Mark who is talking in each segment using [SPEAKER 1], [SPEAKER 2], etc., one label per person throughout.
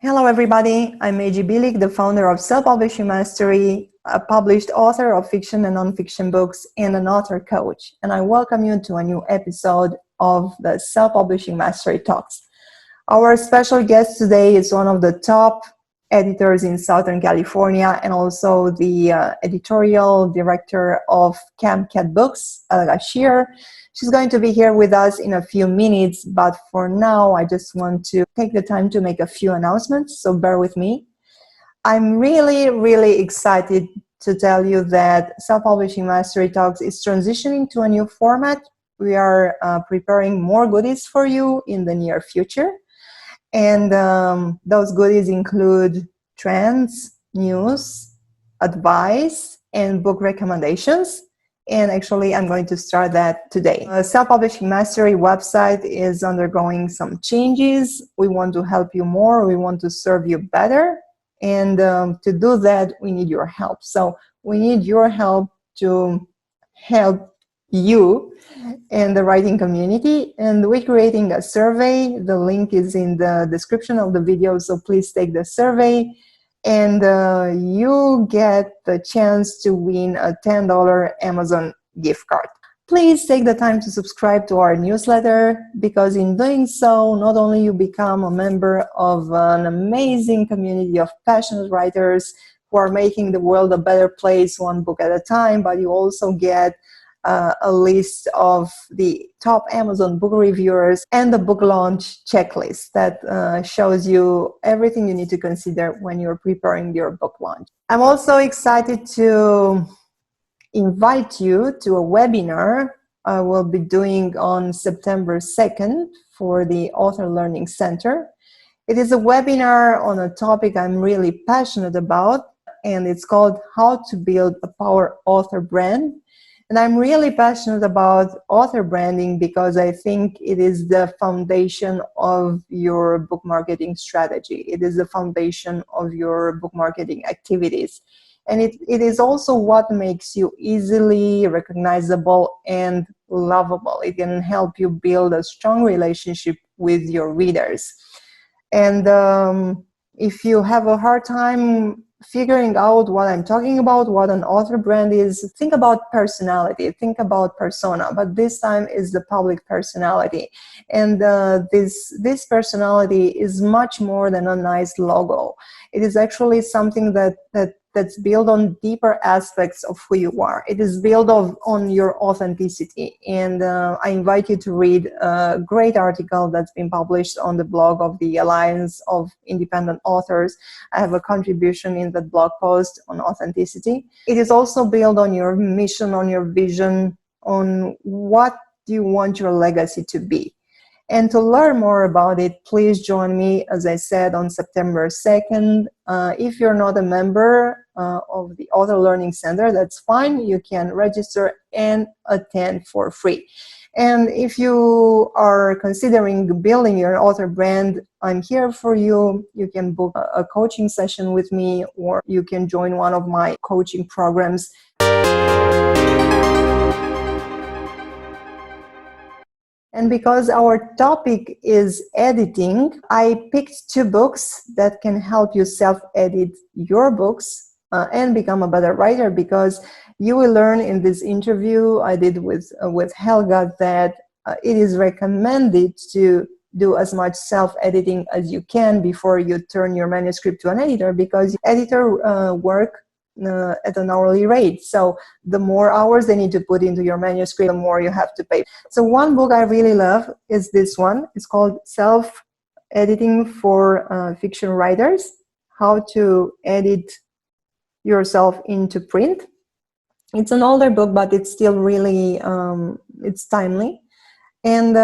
[SPEAKER 1] Hello everybody, I'm Meji Bilik, the founder of Self-Publishing Mastery, a published author of fiction and non-fiction books, and an author coach. And I welcome you to a new episode of the Self-Publishing Mastery Talks. Our special guest today is one of the top editors in Southern California and also the editorial director of CamCat books, Helga Schier. She's going to be here with us in a few minutes, but for now, I just want to take the time to make a few announcements, so bear with me. I'm really excited to tell you that Self-Publishing Mastery Talks is transitioning to a new format. We are preparing more goodies for you in the near future. And those goodies include trends, news, advice, and book recommendations. And actually, I'm going to start that today. Self-Publishing Mastery website is undergoing some changes. We want to help you more. We want to serve you better. And to do that, we need your help. So we need your help to help you and the writing community. And we're creating a survey. The link is in the description of the video. So please take the survey. And you get the chance to win a $10 Amazon gift card. Please take the time to subscribe to our newsletter, because in doing so, not only you become a member of an amazing community of passionate writers who are making the world a better place one book at a time, but you also get a list of the top Amazon book reviewers and the book launch checklist that shows you everything you need to consider when you're preparing your book launch. I'm also excited to invite you to a webinar I will be doing on September 2nd for the Author Learning Center. It is a webinar on a topic I'm really passionate about, and it's called How to Build a Power Author Brand. And I'm really passionate about author branding because I think it is the foundation of your book marketing strategy. It is the foundation of your book marketing activities. And it is also what makes you easily recognizable and lovable. It can help you build a strong relationship with your readers. And if you have a hard time figuring out what I'm talking about, what an author brand is, think about personality, think about persona, but this time is the public personality. And this personality is much more than a nice logo. It is actually something that's built on deeper aspects of who you are. It is built on your authenticity. And I invite you to read a great article that's been published on the blog of the Alliance of Independent Authors. I have a contribution in that blog post on authenticity. It is also built on your mission, on your vision, on what you want your legacy to be. And to learn more about it, please join me, as I said, on September 2nd. If you're not a member of the Author Learning Center, that's fine. You can register and attend for free. And if you are considering building your author brand, I'm here for you. You can book a coaching session with me, or you can join one of my coaching programs. And because our topic is editing, I picked two books that can help you self-edit your books and become a better writer, because you will learn in this interview I did with Helga that it is recommended to do as much self-editing as you can before you turn your manuscript to an editor, because editor work at an hourly rate. So the more hours they need to put into your manuscript, the more you have to pay. So one book I really love is this one. It's called Self-Editing for Fiction Writers, How to Edit Yourself into Print. It's an older book, but it's still really, it's timely. And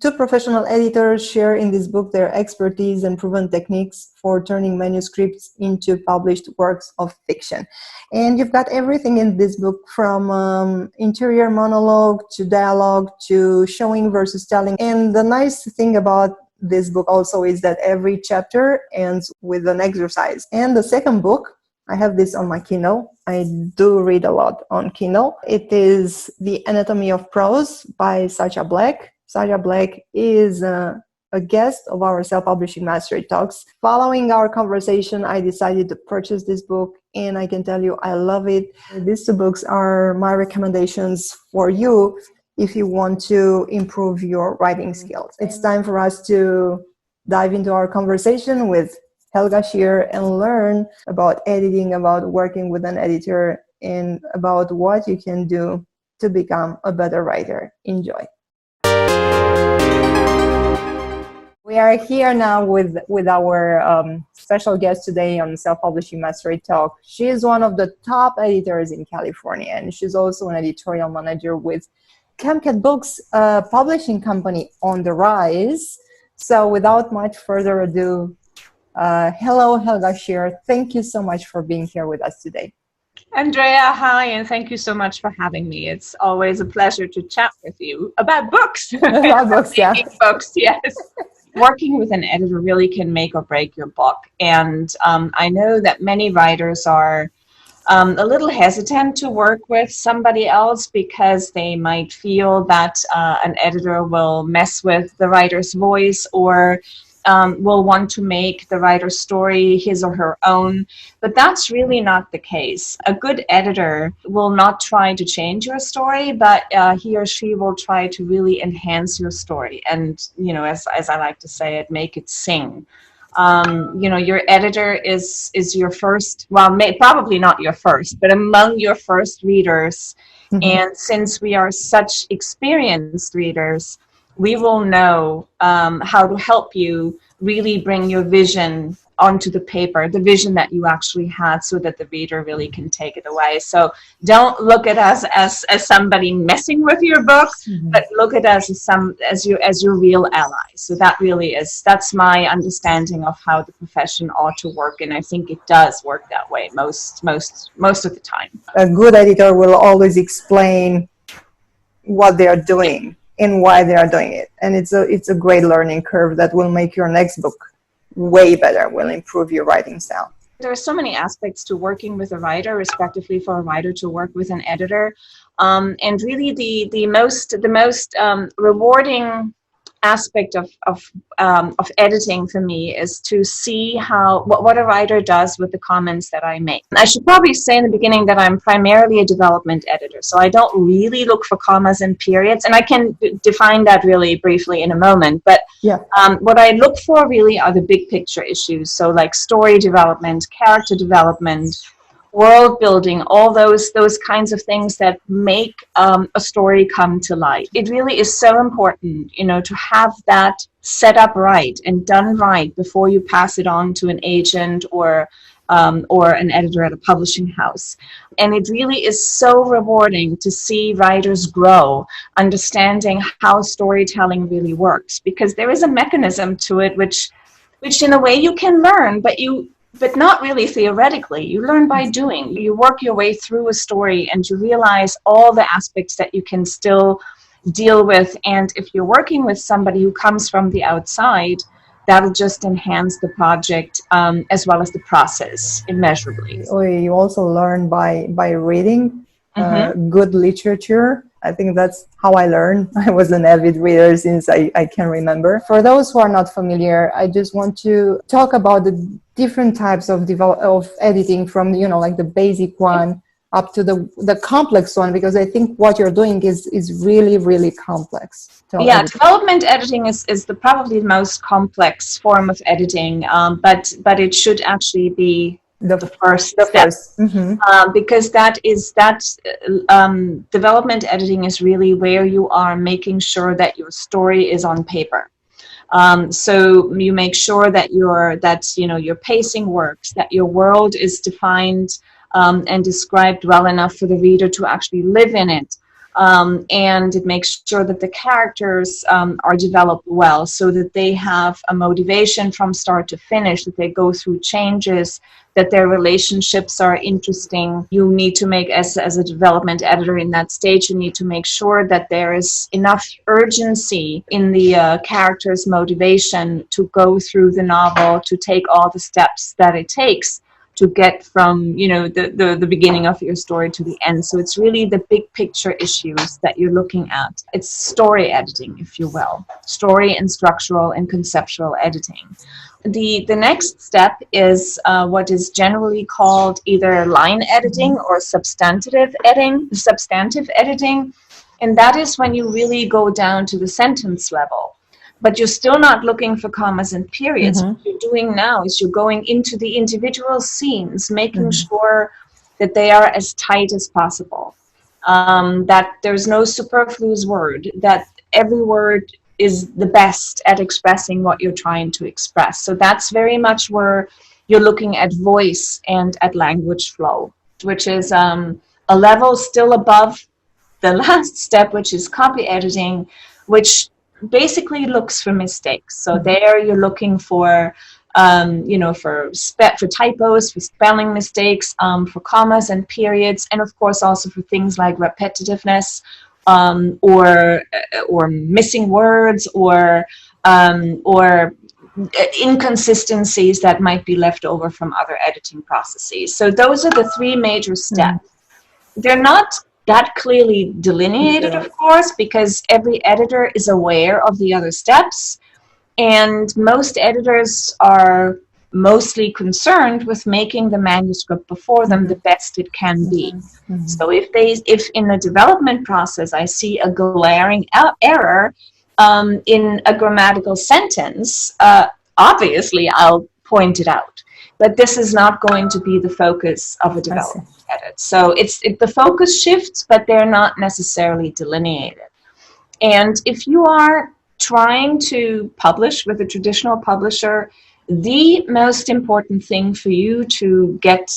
[SPEAKER 1] two professional editors share in this book their expertise and proven techniques for turning manuscripts into published works of fiction. And you've got everything in this book, from interior monologue to dialogue to showing versus telling. And the nice thing about this book also is that every chapter ends with an exercise. And the second book, I have this on my Kindle. I do read a lot on Kindle. It is The Anatomy of Prose by Sacha Black. Sacha Black is a guest of our self-publishing mastery talks. Following our conversation, I decided to purchase this book, and I can tell you I love it. These two books are my recommendations for you if you want to improve your writing skills. It's time for us to dive into our conversation with Helga Schier and learn about editing, about working with an editor, and about what you can do to become a better writer. Enjoy. We are here now with our special guest today on Self-Publishing Mastery Talk. She is one of the top editors in California, and she's also an editorial manager with CamCat Books, a publishing company on the rise. So without much further ado, hello, Helga Schier. Thank you so much for being here with us today.
[SPEAKER 2] Andrea, hi, and thank you so much for having me. It's always a pleasure to chat with you about books.
[SPEAKER 1] About books, yeah.
[SPEAKER 2] Books, yes. Working with an editor really can make or break your book. And I know that many writers are a little hesitant to work with somebody else because they might feel that an editor will mess with the writer's voice or will want to make the writer's story his or her own. But that's really not the case. A good editor will not try to change your story, but he or she will try to really enhance your story. And, you know, as I like to say it, make it sing. You know, your editor is your first, well, probably not your first, but among your first readers. Mm-hmm. And since we are such experienced readers, we will know how to help you really bring your vision onto the paper, the vision that you actually had, so that the reader really can take it away. So don't look at us as somebody messing with your book, mm-hmm. but look at us as your real ally. So that's my understanding of how the profession ought to work, and I think it does work that way most of the time.
[SPEAKER 1] A good editor will always explain what they are doing and why they are doing it, and it's a great learning curve that will make your next book way better, will improve your writing style.
[SPEAKER 2] There are so many aspects to working with a writer, respectively for a writer to work with an editor, and really the most rewarding aspect of editing for me is to see what a writer does with the comments that I make. I should probably say in the beginning that I'm primarily a development editor, so I don't really look for commas and periods, and I can define that really briefly in a moment. But yeah. What I look for really are the big picture issues, so like story development, character development, world building, all those kinds of things that make a story come to light. It really is so important, you know, to have that set up right and done right before you pass it on to an agent or an editor at a publishing house. And it really is so rewarding to see writers grow, understanding how storytelling really works, because there is a mechanism to it which in a way you can learn, but not really theoretically. You learn by doing. You work your way through a story and you realize all the aspects that you can still deal with. And if you're working with somebody who comes from the outside, that'll just enhance the project as well as the process immeasurably.
[SPEAKER 1] You also learn by reading good literature. I think that's how I learned. I was an avid reader since I can remember. For those who are not familiar, I just want to talk about the different types of editing, from, you know, like the basic one up to the complex one, because I think what you're doing is really, really complex.
[SPEAKER 2] Yeah, development editing is probably the most complex form of editing, but it should actually be the first step. Mm-hmm. Because development editing is really where you are making sure that your story is on paper. So you make sure that your pacing works, that your world is defined and described well enough for the reader to actually live in it. And it makes sure that the characters are developed well, so that they have a motivation from start to finish, that they go through changes, that their relationships are interesting. You need to make, as a development editor in that stage, you need to make sure that there is enough urgency in the character's motivation to go through the novel, to take all the steps that it takes to get from, you know, the beginning of your story to the end. So it's really the big picture issues that you're looking at. It's story editing, if you will, story and structural and conceptual editing. The next step is what is generally called either line editing or substantive editing. And that is when you really go down to the sentence level. But you're still not looking for commas and periods. What you're doing now is you're going into the individual scenes, making sure that they are as tight as possible, that there's no superfluous word, that every word is the best at expressing what you're trying to express. So that's very much where you're looking at voice and at language flow, which is a level still above the last step, which is copy editing, which basically looks for mistakes. So there you're looking for, you know, for typos, for spelling mistakes, for commas and periods, and of course also for things like repetitiveness, or missing words, or inconsistencies that might be left over from other editing processes. So those are the three major steps. They're not that clearly delineated, of course, because every editor is aware of the other steps, and most editors are mostly concerned with making the manuscript before them the best it can be. So if in the development process I see a glaring error in a grammatical sentence, obviously I'll point it out. But this is not going to be the focus of a development edit. So the focus shifts, but they're not necessarily delineated. And if you are trying to publish with a traditional publisher, the most important thing for you to get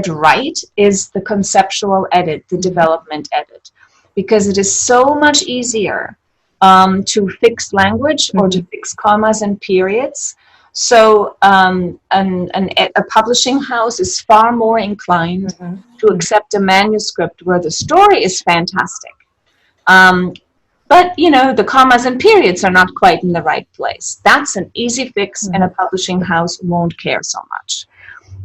[SPEAKER 2] right is the conceptual edit, the development edit, because it is so much easier to fix language or to fix commas and periods. So a publishing house is far more inclined to accept a manuscript where the story is fantastic. But, you know, the commas and periods are not quite in the right place. That's an easy fix, and a publishing house won't care so much.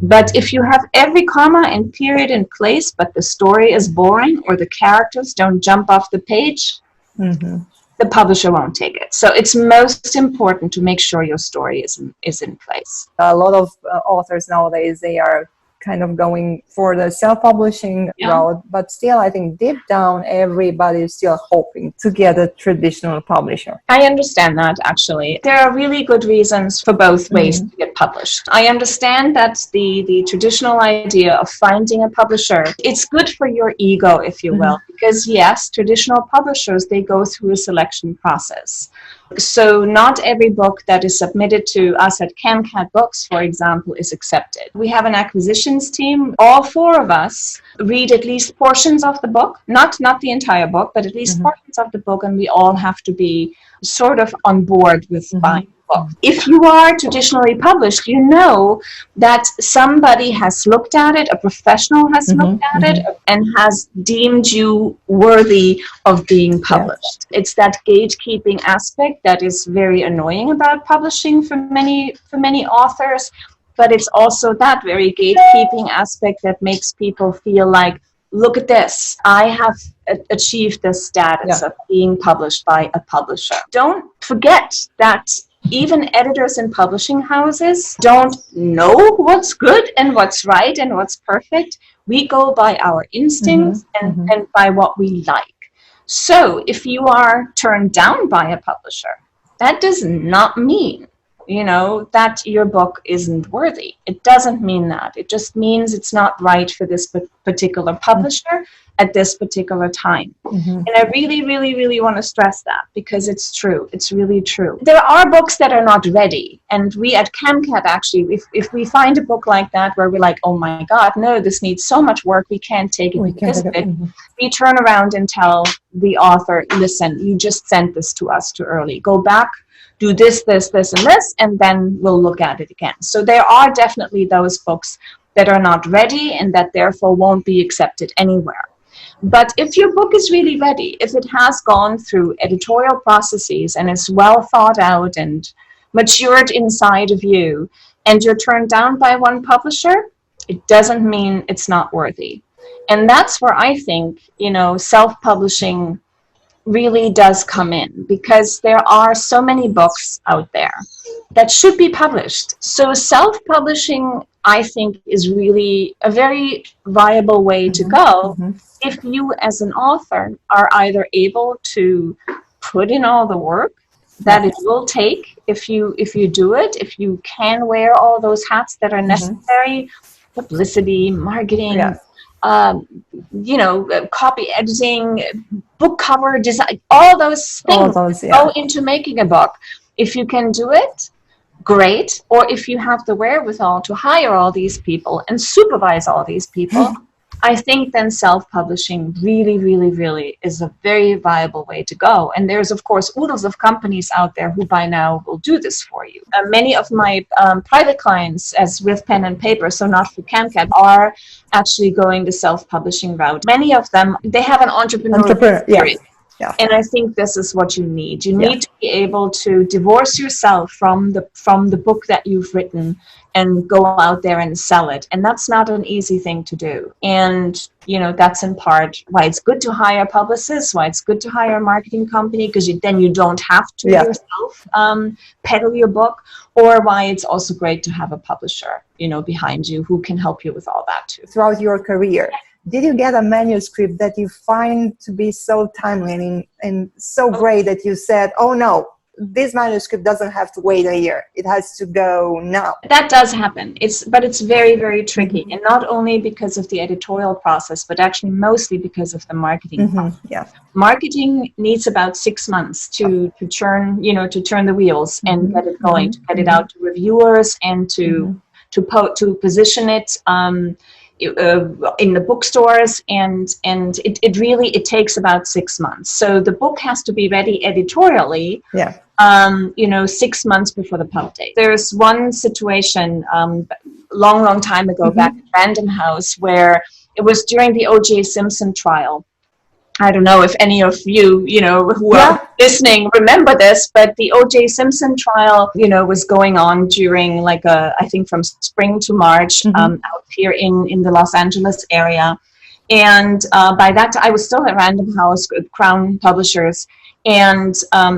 [SPEAKER 2] But if you have every comma and period in place, but the story is boring or the characters don't jump off the page, the publisher won't take it. So it's most important to make sure your story is in place.
[SPEAKER 1] A lot of authors nowadays, they are kind of going for the self-publishing route, but still I think deep down everybody is still hoping to get a traditional publisher.
[SPEAKER 2] I understand that, actually. There are really good reasons for both ways to get published. I understand that the traditional idea of finding a publisher, it's good for your ego, if you will, because yes, traditional publishers, they go through a selection process. So not every book that is submitted to us at CamCat Books, for example, is accepted. We have an acquisitions team. All four of us read at least portions of the book, not the entire book, but at least portions of the book, and we all have to be sort of on board with buying the book. If you are traditionally published, you know that somebody has looked at it, a professional has looked at it, and has deemed you worthy of being published. It's that gatekeeping aspect that is very annoying about publishing for many authors, but it's also that very gatekeeping aspect that makes people feel like, look at this, I have achieved this status of being published by a publisher. Don't forget that even editors and publishing houses don't know what's good and what's right and what's perfect. We go by our instincts and by what we like. So if you are turned down by a publisher, that does not mean, you know, that your book isn't worthy. It doesn't mean that. It just means it's not right for this particular publisher at this particular time. And I really, really, really want to stress that, because it's true. It's really true. There are books that are not ready. And we at CamCat, actually, if we find a book like that where we're like, oh my God, no, this needs so much work, we can't take it because of it, we turn around and tell the author, listen, you just sent this to us too early. Go back, do this, this, this, and this, and then we'll look at it again. So there are definitely those books that are not ready and that therefore won't be accepted anywhere. But if your book is really ready, if it has gone through editorial processes and is well thought out and matured inside of you, and you're turned down by one publisher, it doesn't mean it's not worthy. And that's where I think, self-publishing really does come in, because there are so many books out there that should be published. So self-publishing, I think, is really a very viable way to go if you as an author are either able to put in all the work that it will take if you do it, if you can wear all those hats that are necessary, publicity, marketing, copy editing, book cover design, all those things go into making a book. If you can do it, great. Or if you have the wherewithal to hire all these people and supervise all these people, I think then self-publishing really, really, really is a very viable way to go. And there's, of course, oodles of companies out there who by now will do this for you. Many of my private clients, as with pen and paper, so not for CamCat, are actually going the self-publishing route. Many of them, they have an entrepreneurial spirit. Yeah. And I think this is what you need. You need to be able to divorce yourself from the book that you've written and go out there and sell it. And that's not an easy thing to do. And, that's in part why it's good to hire publicists, why it's good to hire a marketing company, because then you don't have to yourself peddle your book, or why it's also great to have a publisher, behind you who can help you with all that too.
[SPEAKER 1] Throughout your career, did you get a manuscript that you find to be so timely and so great that you said, oh no, this manuscript doesn't have to wait a year, it has to go now?
[SPEAKER 2] That does happen. But it's very, very tricky. And not only because of the editorial process, but actually mostly because of the marketing process. Marketing needs about 6 months to turn the wheels and get it going, to get it out to reviewers and to position it in the bookstores, and it takes about 6 months. So the book has to be ready editorially 6 months before the pub date. There's one situation long time ago back at Random House, where it was during the O.J. Simpson trial. I don't know if any of you, who are listening remember this, but the O.J. Simpson trial, was going on during I think from spring to March out here in the Los Angeles area. And by that time, I was still at Random House, Crown Publishers. And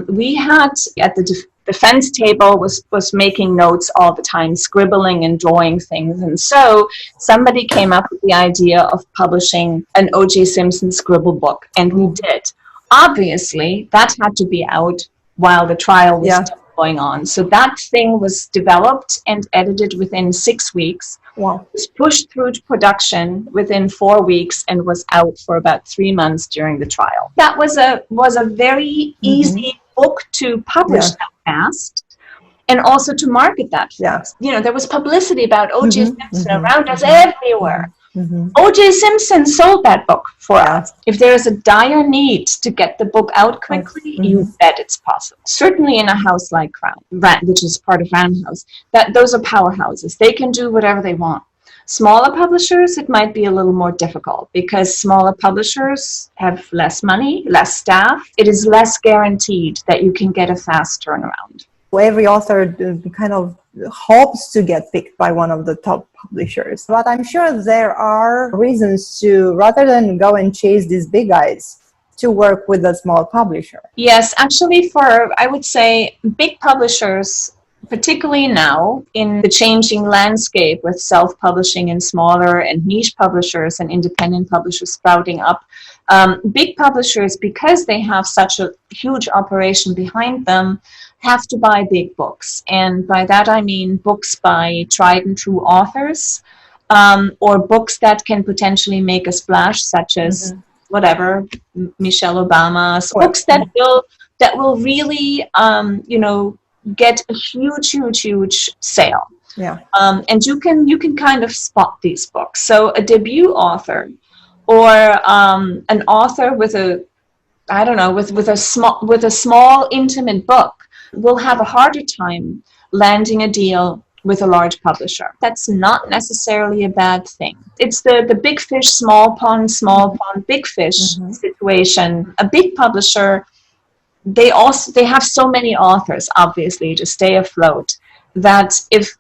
[SPEAKER 2] we had at the defense table was making notes all the time, scribbling and drawing things. And so somebody came up with the idea of publishing an O.J. Simpson scribble book, and we did. Obviously, that had to be out while the trial was still going on. So that thing was developed and edited within 6 weeks. Wow. Was pushed through to production within 4 weeks and was out for about 3 months during the trial. That was a very easy book to publish that fast, and also to market that fast. There was publicity about O.J. Simpson around us everywhere. O.J. Simpson sold that book for us. If there is a dire need to get the book out quickly, you bet it's possible. Certainly in a house like Crown, which is part of Random House, those are powerhouses. They can do whatever they want. Smaller publishers, it might be a little more difficult, because smaller publishers have less money, less staff. It is less guaranteed that you can get a fast turnaround.
[SPEAKER 1] Every author kind of hopes to get picked by one of the top publishers. But I'm sure there are reasons to, rather than go and chase these big guys, to work with a small publisher.
[SPEAKER 2] Yes, actually I would say big publishers, particularly now in the changing landscape with self-publishing and smaller and niche publishers and independent publishers sprouting up, big publishers, because they have such a huge operation behind them, have to buy big books. And by that I mean books by tried and true authors, or books that can potentially make a splash, such as Michelle Obama's books that will really get a huge sale. And you can kind of spot these books. So a debut author, or an author with a small intimate book, will have a harder time landing a deal with a large publisher. That's not necessarily a bad thing. It's the big fish, small pond, big fish situation. A big publisher, they have so many authors, obviously, to stay afloat, that if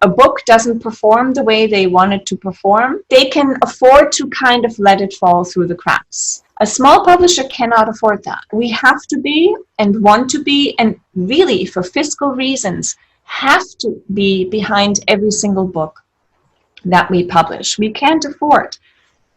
[SPEAKER 2] a book doesn't perform the way they want it to perform, they can afford to kind of let it fall through the cracks. A small publisher cannot afford that. We have to be and want to be, and really for fiscal reasons, have to be behind every single book that we publish. We can't afford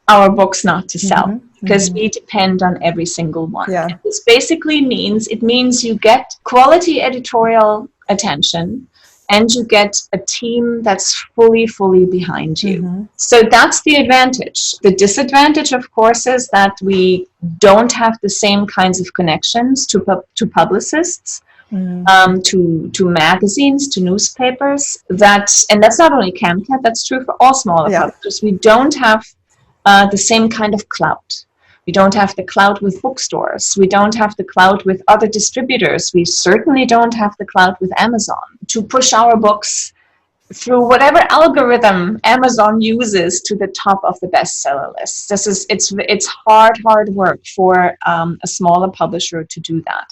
[SPEAKER 2] our books not to sell because we depend on every single one.
[SPEAKER 1] Yeah.
[SPEAKER 2] And this basically means you get quality editorial attention and you get a team that's fully behind you. So that's the advantage. The disadvantage, of course, is that we don't have the same kinds of connections to publicists, to magazines, to newspapers. And that's not only CamCat, that's true for all smaller publishers. We don't have the same kind of clout. We don't have the clout with bookstores. We don't have the clout with other distributors. We certainly don't have the clout with Amazon to push our books through whatever algorithm Amazon uses to the top of the bestseller list. It's hard work for a smaller publisher to do that.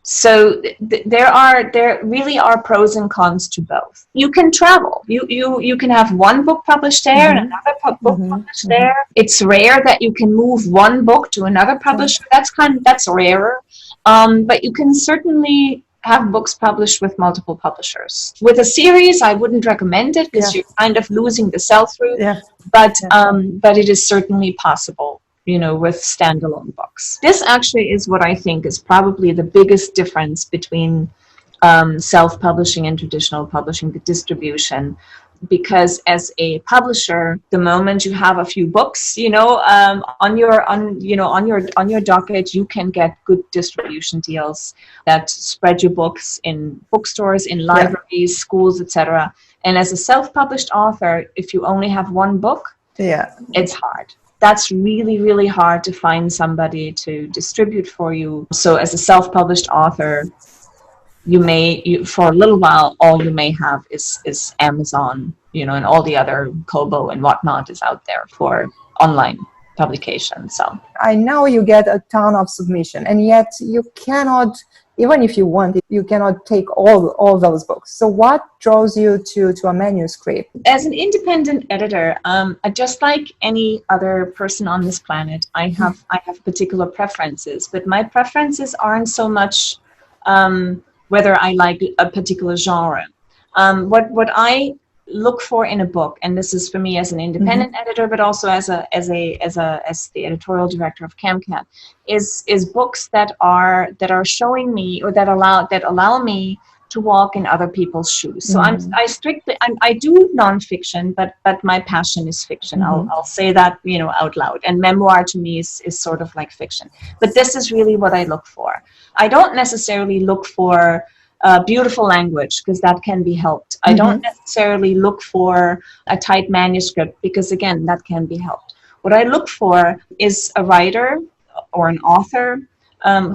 [SPEAKER 2] So there really are pros and cons to both. You can travel. You can have one book published there and another book published there. It's rare that you can move one book to another publisher. That's rarer. But you can certainly have books published with multiple publishers. With a series, I wouldn't recommend it because you're kind of losing the sell-through. But it is certainly possible, with standalone books. This actually is what I think is probably the biggest difference between self-publishing and traditional publishing, the distribution. Because as a publisher, the moment you have a few books, on your docket, you can get good distribution deals that spread your books in bookstores, in libraries, schools, etc. And as a self-published author, if you only have one book, it's hard. That's really hard to find somebody to distribute for you. So as a self-published author, for a little while, all you may have is Amazon, and all the other Kobo and whatnot is out there for online publication. So
[SPEAKER 1] I know you get a ton of submission, and yet you cannot, even if you want, you cannot take all those books. So what draws you to a manuscript?
[SPEAKER 2] As an independent editor, just like any other person on this planet, I have particular preferences, but my preferences aren't so much whether I like a particular genre. What I look for in a book, and this is for me as an independent editor, but also as the editorial director of CamCat, is books that are showing me, or that allow me to walk in other people's shoes. So I do nonfiction, but my passion is fiction. I'll say that out loud. And memoir to me is sort of like fiction. But this is really what I look for. I don't necessarily look for beautiful language, because that can be helped. I don't necessarily look for a tight manuscript, because again, that can be helped. What I look for is a writer or an author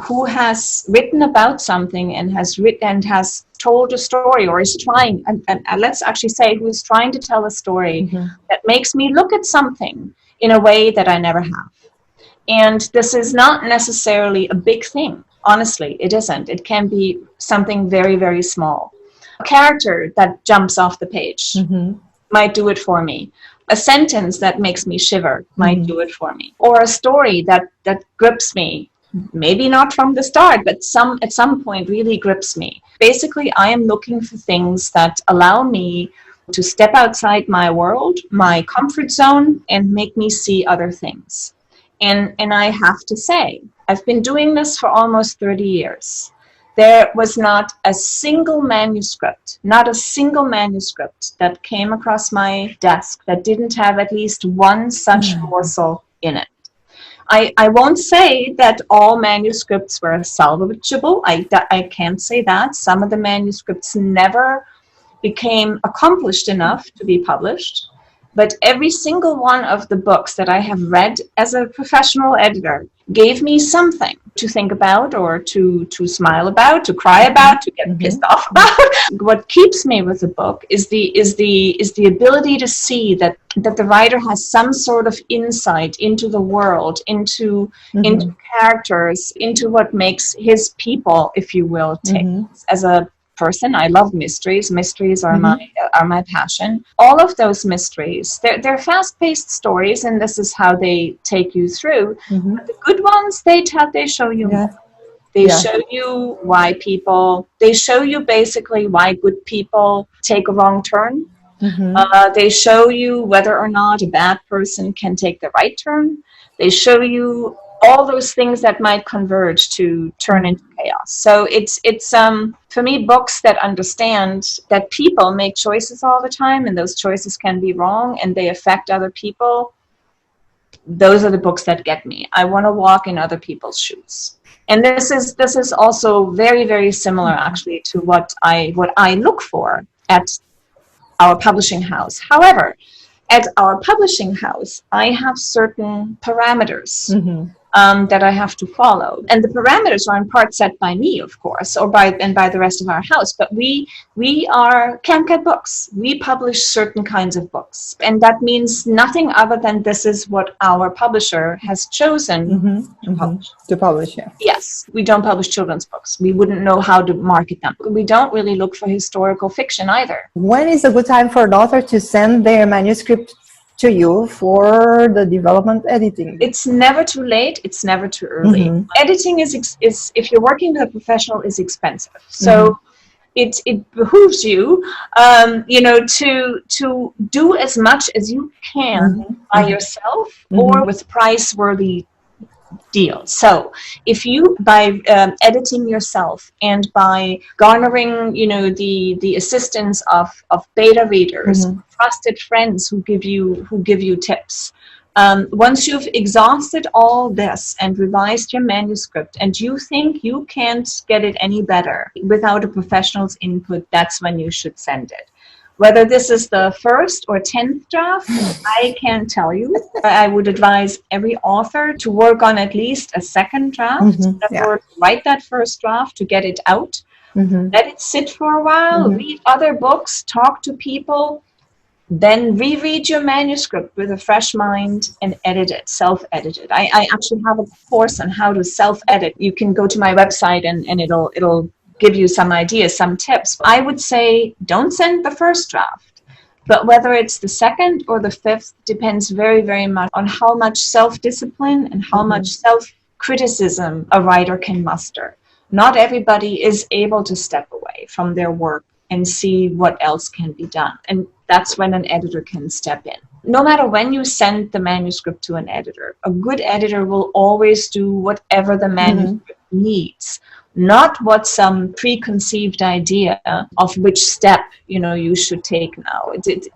[SPEAKER 2] who has written about something and has told a story, or is trying, and let's actually say, who is trying to tell a story that makes me look at something in a way that I never have. And this is not necessarily a big thing. Honestly, it isn't. It can be something very, very small. A character that jumps off the page might do it for me. A sentence that makes me shiver might do it for me. Or a story that grips me, maybe not from the start, but at some point really grips me. Basically, I am looking for things that allow me to step outside my world, my comfort zone, and make me see other things. And I have to say, I've been doing this for almost 30 years. There was not a single manuscript that came across my desk that didn't have at least one such morsel in it. I won't say that all manuscripts were salvageable. I can't say that. Some of the manuscripts never became accomplished enough to be published. But every single one of the books that I have read as a professional editor gave me something to think about, or to smile about, to cry about, to get pissed off about. What keeps me with the book is the ability to see that the writer has some sort of insight into the world, into characters, into what makes his people, if you will, tick. As a person. I love mysteries. Mysteries are my passion. All of those mysteries, they're fast-paced stories, and this is how they take you through. But the good ones, they show you more. They show you why they show you basically why good people take a wrong turn. They show you whether or not a bad person can take the right turn. They show you all those things that might converge to turn into chaos. So it's for me, books that understand that people make choices all the time, and those choices can be wrong, and they affect other people. Those are the books that get me. I want to walk in other people's shoes. And this is also very, very similar actually to what I look for at our publishing house. However, at our publishing house, I have certain parameters that I have to follow. And the parameters are in part set by me, of course, or by the rest of our house. But we are CamCat Books. We publish certain kinds of books. And that means nothing other than this is what our publisher has chosen to publish.
[SPEAKER 1] To publish, yeah.
[SPEAKER 2] Yes, we don't publish children's books. We wouldn't know how to market them. We don't really look for historical fiction either.
[SPEAKER 1] When is a good time for an author to send their manuscript to you for the development editing?
[SPEAKER 2] It's never too late. It's never too early. Editing is if you're working with a professional, is expensive. So it behooves you, to do as much as you can by yourself or with price-worthy deals. So if you, by editing yourself and by garnering, the assistance of beta readers, trusted friends who give you tips, once you've exhausted all this and revised your manuscript and you think you can't get it any better without a professional's input, that's when you should send it. Whether this is the first or 10th draft, I can't tell you. I would advise every author to work on at least a second draft, or write that first draft to get it out. Let it sit for a while, read other books, talk to people, then reread your manuscript with a fresh mind and edit it, self-edit it. I actually have a course on how to self-edit. You can go to my website and it'll give you some ideas, some tips. I would say don't send the first draft, but whether it's the second or the fifth depends very, very much on how much self-discipline and how much self-criticism a writer can muster. Not everybody is able to step away from their work and see what else can be done. And that's when an editor can step in. No matter when you send the manuscript to an editor, a good editor will always do whatever the manuscript needs, not what some preconceived idea of which step you should take now.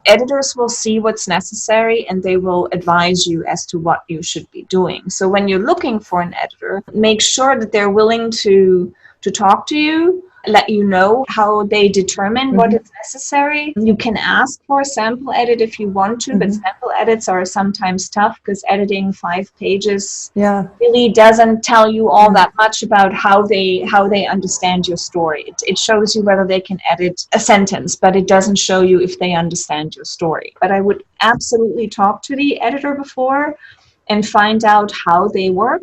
[SPEAKER 2] Editors will see what's necessary and they will advise you as to what you should be doing. So when you're looking for an editor, make sure that they're willing to talk to you, let you know how they determine what is necessary. You can ask for a sample edit if you want to, but sample edits are sometimes tough because editing 5 pages really doesn't tell you all that much about how they understand your story. It shows you whether they can edit a sentence, but it doesn't show you if they understand your story. But I would absolutely talk to the editor before and find out how they work,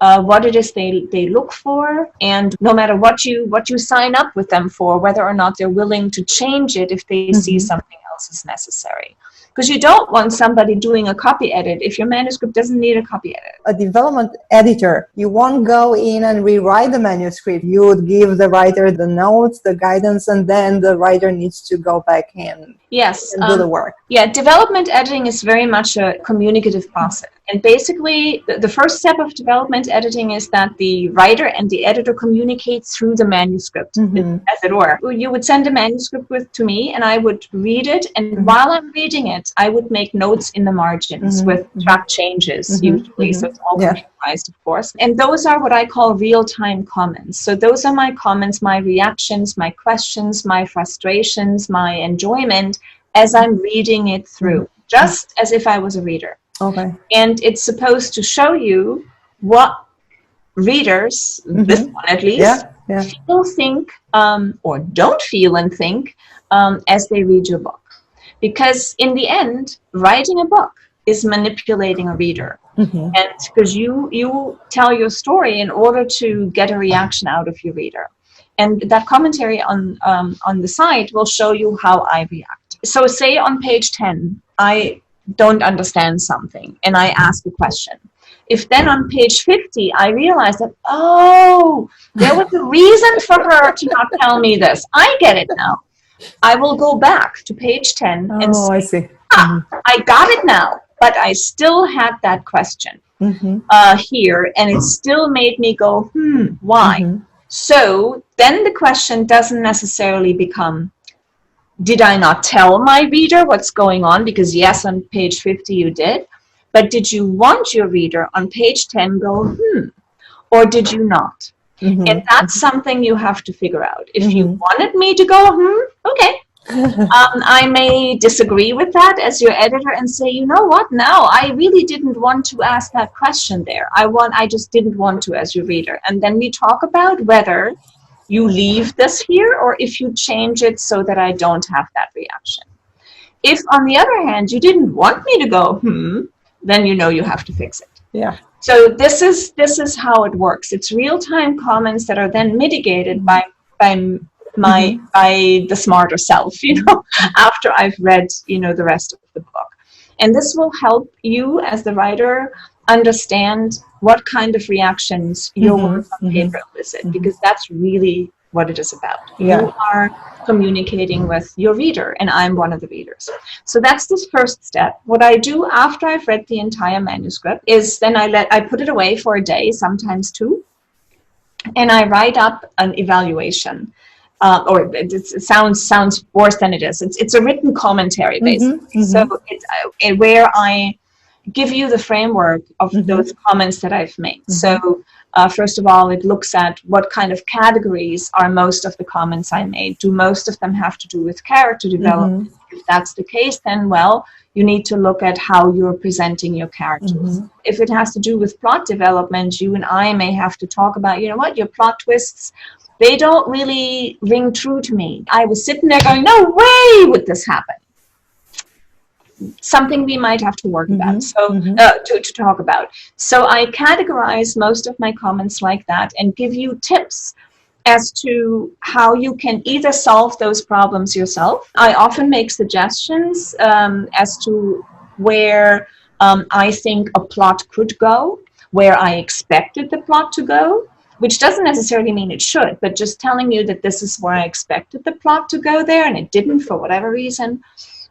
[SPEAKER 2] what it is they look for, and no matter what you sign up with them for, whether or not they're willing to change it if they see something else is necessary. Because you don't want somebody doing a copy edit if your manuscript doesn't need a copy edit.
[SPEAKER 1] A development editor, you won't go in and rewrite the manuscript. You would give the writer the notes, the guidance, and then the writer needs to go back and do the work.
[SPEAKER 2] Yeah, development editing is very much a communicative process. And basically, the first step of development editing is that the writer and the editor communicate through the manuscript, as it were. You would send a manuscript to me, and I would read it. And while I'm reading it, I would make notes in the margins with track changes, usually. So it's all computerized, of course. And those are what I call real-time comments. So those are my comments, my reactions, my questions, my frustrations, my enjoyment as I'm reading it through, just as if I was a reader.
[SPEAKER 1] Okay.
[SPEAKER 2] And it's supposed to show you what readers, this one at least, feel, think, or don't feel and think as they read your book. Because in the end, writing a book is manipulating a reader. And because you tell your story in order to get a reaction out of your reader. And that commentary on the site will show you how I react. So say on page 10, I don't understand something and I ask a question. If then on page 50, I realize that, oh, there was a reason for her to not tell me this. I get it now. I will go back to page 10 and say,
[SPEAKER 1] I see.
[SPEAKER 2] I got it now, but I still had that question here, and it still made me go, why? So then the question doesn't necessarily become, did I not tell my reader what's going on? Because yes, on page 50 you did. But did you want your reader on page 10 go, or did you not? And that's something you have to figure out. If you wanted me to go, okay. I may disagree with that as your editor and say, you know what, no, I really didn't want to ask that question there. I just didn't want to as your reader. And then we talk about whether you leave this here or if you change it so that I don't have that reaction. If, on the other hand, you didn't want me to go, then you know you have to fix it.
[SPEAKER 1] Yeah.
[SPEAKER 2] So this is how it works. It's real-time comments that are then mitigated by the smarter self, after I've read, the rest of the book. And this will help you as the writer understand what kind of reactions your work on paper elicit, because that's really what it is about.
[SPEAKER 1] Yeah.
[SPEAKER 2] You are communicating with your reader, and I'm one of the readers. So that's this first step. What I do after I've read the entire manuscript is then I put it away for a day, sometimes two, and I write up an evaluation. Or it sounds worse than it is. It's a written commentary, basically. So it's where I give you the framework of those comments that I've made. So first of all, it looks at what kind of categories are most of the comments I made. Do most of them have to do with character development? If that's the case, then, well, you need to look at how you're presenting your characters. If it has to do with plot development, you and I may have to talk about, your plot twists, they don't really ring true to me. I was sitting there going, no way would this happen. Something we might have to work about, to talk about. So I categorize most of my comments like that and give you tips as to how you can either solve those problems yourself. I often make suggestions as to where I think a plot could go, where I expected the plot to go, which doesn't necessarily mean it should, but just telling you that this is where I expected the plot to go there and it didn't for whatever reason,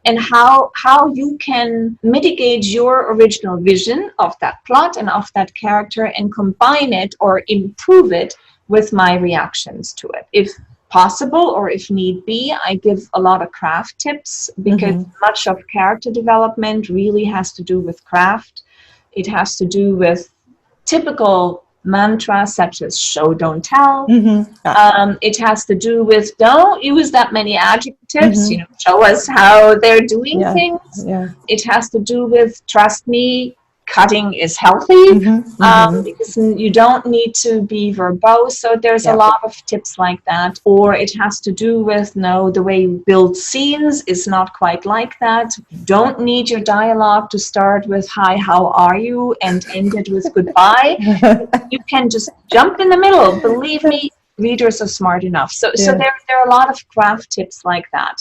[SPEAKER 2] and how you can mitigate your original vision of that plot and of that character and combine it or improve it with my reactions to it. If possible, or if need be, I give a lot of craft tips, because much of character development really has to do with craft. It has to do with typical mantras such as show, don't tell. It has to do with don't use that many adjectives, show us how they're doing things. It has to do with trust me, cutting is healthy, because you don't need to be verbose. So there's a lot of tips like that. Or it has to do with, the way you build scenes is not quite like that. You don't need your dialogue to start with hi, how are you, and end it with goodbye. You can just jump in the middle. Believe me, readers are smart enough. So there are a lot of craft tips like that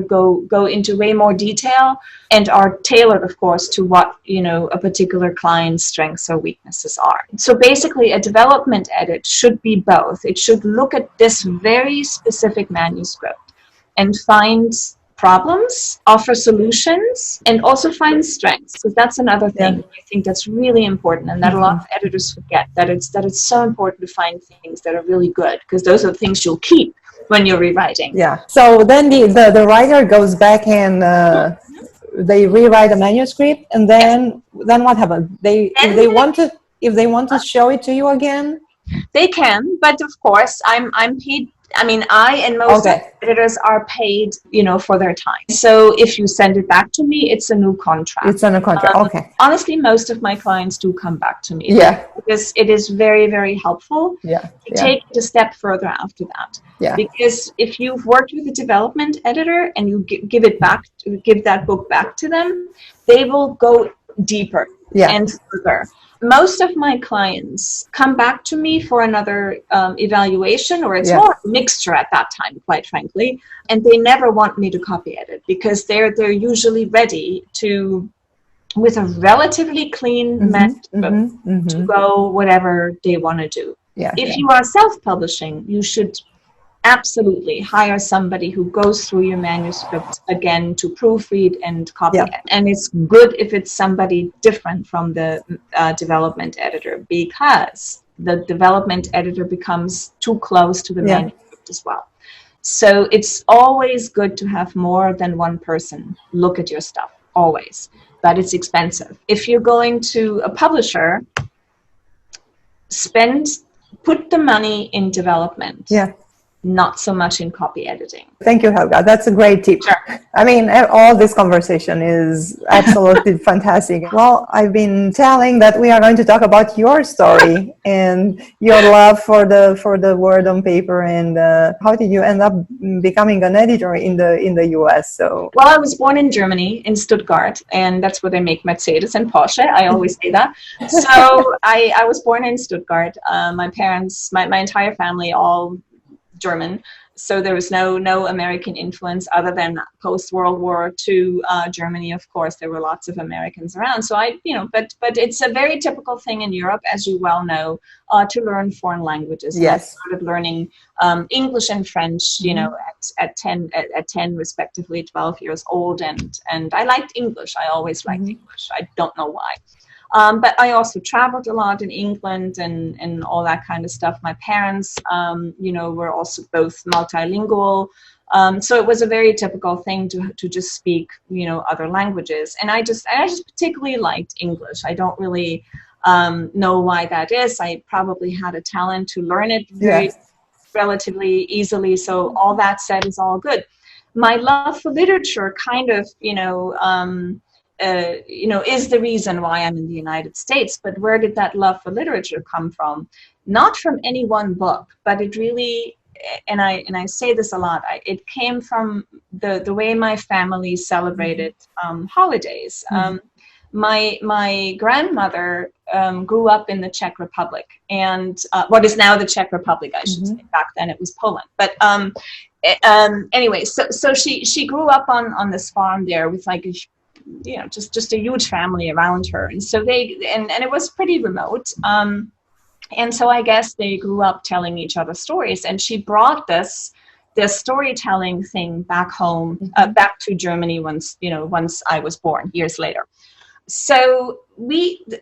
[SPEAKER 2] go into way more detail and are tailored, of course, to what a particular client's strengths or weaknesses are. So basically, a development edit should be both. It should look at this very specific manuscript and find problems, offer solutions, and also find strengths, because that's another thing I think that's really important, and that a lot of editors forget, that it's so important to find things that are really good, because those are the things you'll keep when you're rewriting.
[SPEAKER 1] So then the writer goes back and they rewrite the manuscript, and then what happens? If they want to show it to you again,
[SPEAKER 2] they can, but of course I'm paid. I mean, I and most editors are paid, for their time. So if you send it back to me, it's a new contract.
[SPEAKER 1] It's a new contract.
[SPEAKER 2] Honestly, most of my clients do come back to me. Because it is very, very helpful to take it a step further after that. Because if you've worked with a development editor and you give that book back to them, they will go deeper and further. Most of my clients come back to me for another evaluation, or it's more a mixture at that time, quite frankly, and they never want me to copy edit because they're usually ready to, with a relatively clean manuscript, to go whatever they want to do. If you are self-publishing, you should absolutely hire somebody who goes through your manuscript again to proofread and copy it. And it's good if it's somebody different from the development editor, because the development editor becomes too close to the manuscript as well. So it's always good to have more than one person look at your stuff, always. But it's expensive. If you're going to a publisher, put the money in development. Not so much in copy editing.
[SPEAKER 1] Thank you, Helga. That's a great tip.
[SPEAKER 2] Sure.
[SPEAKER 1] I mean, all this conversation is absolutely fantastic. Well, I've been telling that we are going to talk about your story and your love for the word on paper, and how did you end up becoming an editor in the US? So,
[SPEAKER 2] well, I was born in Germany, in Stuttgart, and that's where they make Mercedes and Porsche. I always say that. So I was born in Stuttgart. My parents, my entire family, all German, so there was no American influence other than post World War II Germany. Of course, there were lots of Americans around. So but it's a very typical thing in Europe, as you well know, to learn foreign languages. I started learning English and French, at 10 respectively, 12 years old, and I liked English. I always liked English. I don't know why. But I also traveled a lot in England and all that kind of stuff. My parents, were also both multilingual. So it was a very typical thing to just speak, other languages. And I just particularly liked English. I don't really know why that is. I probably had a talent to learn it relatively easily. So all that said is all good. My love for literature kind of, is the reason why I'm in the United States. But where did that love for literature come from? Not from any one book, but it really, and I say this a lot, it came from the way my family celebrated holidays. My grandmother grew up in the Czech Republic, and what is now the Czech Republic, I should say. Back then it was Poland. But anyway, so she grew up on this farm there with like just a huge family around her, and so and it was pretty remote, and so I guess they grew up telling each other stories, and she brought this storytelling thing back home, back to Germany once I was born, years later. So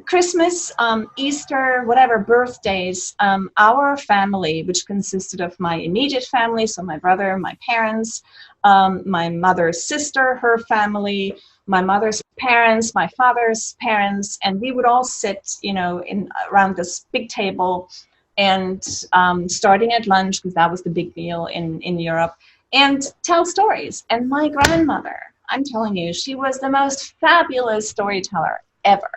[SPEAKER 2] Christmas, Easter, whatever, birthdays, our family, which consisted of my immediate family, so my brother, my parents, my mother's sister, her family, my mother's parents, my father's parents, and we would all sit, around this big table, and starting at lunch, because that was the big meal in Europe, and tell stories. And my grandmother, I'm telling you, she was the most fabulous storyteller ever.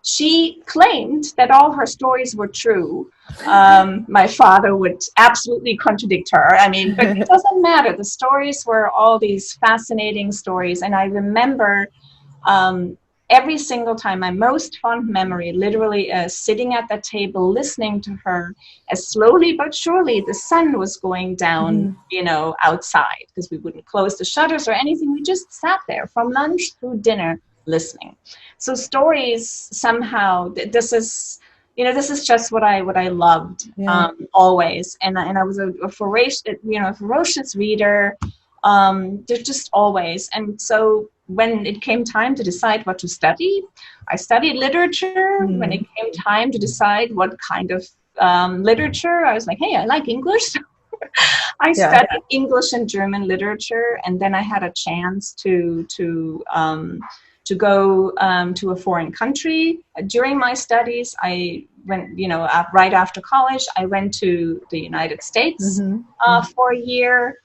[SPEAKER 2] She claimed that all her stories were true. My father would absolutely contradict her. I mean, but it doesn't matter. The stories were all these fascinating stories. And I remember every single time, my most fond memory, literally sitting at that table, listening to her, as slowly but surely the sun was going down, outside, because we wouldn't close the shutters or anything. We just sat there from lunch through dinner, listening. So stories, somehow, this is just what I loved, always. And I was a ferocious reader, just always. And so when it came time to decide what to study, I studied literature. When it came time to decide what kind of literature, I was like, hey, I like English. I studied English and German literature, and then I had a chance to go to a foreign country. During my studies, I went, right after college, I went to the United States for a year.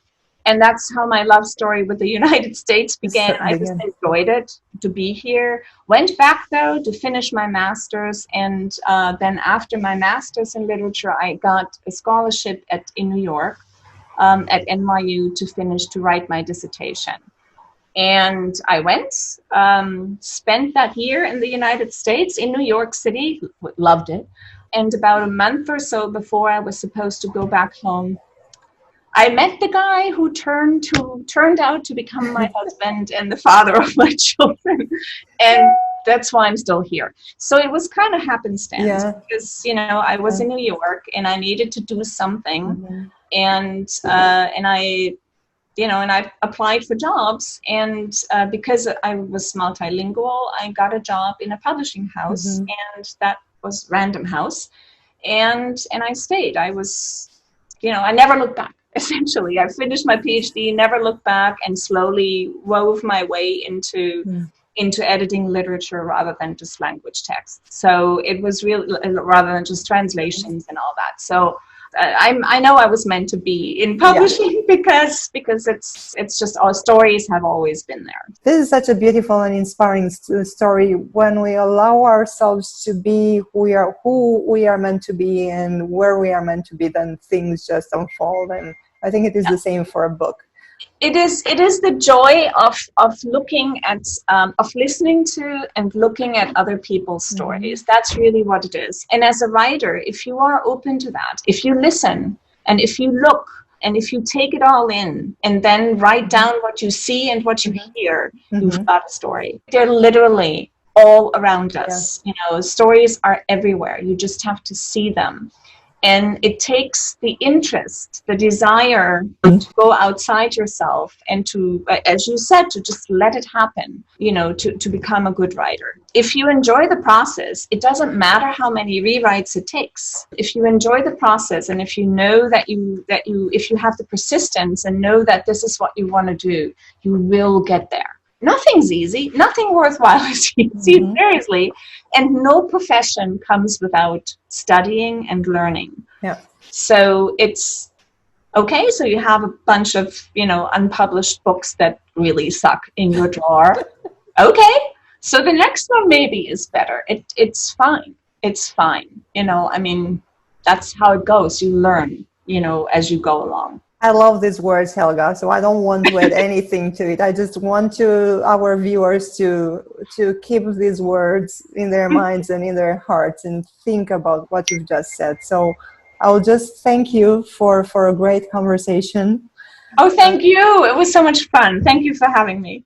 [SPEAKER 2] And that's how my love story with the United States began. I just enjoyed it to be here. Went back, though, to finish my master's. And then after my master's in literature, I got a scholarship in New York at NYU to write my dissertation. And I went, spent that year in the United States, in New York City, loved it. And about a month or so before I was supposed to go back home, I met the guy who turned out to become my husband and the father of my children. And that's why I'm still here. So it was kind of happenstance because, you know, I was in New York and I needed to do something. And I applied for jobs, and because I was multilingual, I got a job in a publishing house, and that was Random House, and I stayed. I was, you know, I never looked back. Essentially, I finished my PhD, never looked back, and slowly wove my way into editing literature rather than just language text. So it was really rather than just translations and all that. So I know I was meant to be in publishing because it's just our stories have always been there.
[SPEAKER 1] This is such a beautiful and inspiring story. When we allow ourselves to be who we are meant to be and where we are meant to be, then things just unfold. And I think it is the same for a book.
[SPEAKER 2] It is the joy of looking at, of listening to and looking at other people's stories. That's really what it is. And as a writer, if you are open to that, if you listen and if you look and if you take it all in and then write down what you see and what you hear, you've got a story. They're literally all around us. You know, stories are everywhere. You just have to see them. And it takes the interest, the desire to go outside yourself and to, as you said, to just let it happen, you know, to become a good writer. If you enjoy the process, it doesn't matter how many rewrites it takes. If you enjoy the process and if you know if you have the persistence and know that this is what you want to do, you will get there. Nothing's easy. Nothing worthwhile is easy, seriously. And no profession comes without studying and learning.
[SPEAKER 1] Yeah.
[SPEAKER 2] So it's okay. So you have a bunch of, you know, unpublished books that really suck in your drawer. Okay. So the next one maybe is better. It's fine. It's fine. You know, I mean, that's how it goes. You learn, you know, as you go along.
[SPEAKER 1] I love these words, Helga, so I don't want to add anything to it. I just want our viewers to keep these words in their minds and in their hearts and think about what you've just said. So I'll just thank you for a great conversation.
[SPEAKER 2] Oh, thank you. It was so much fun. Thank you for having me.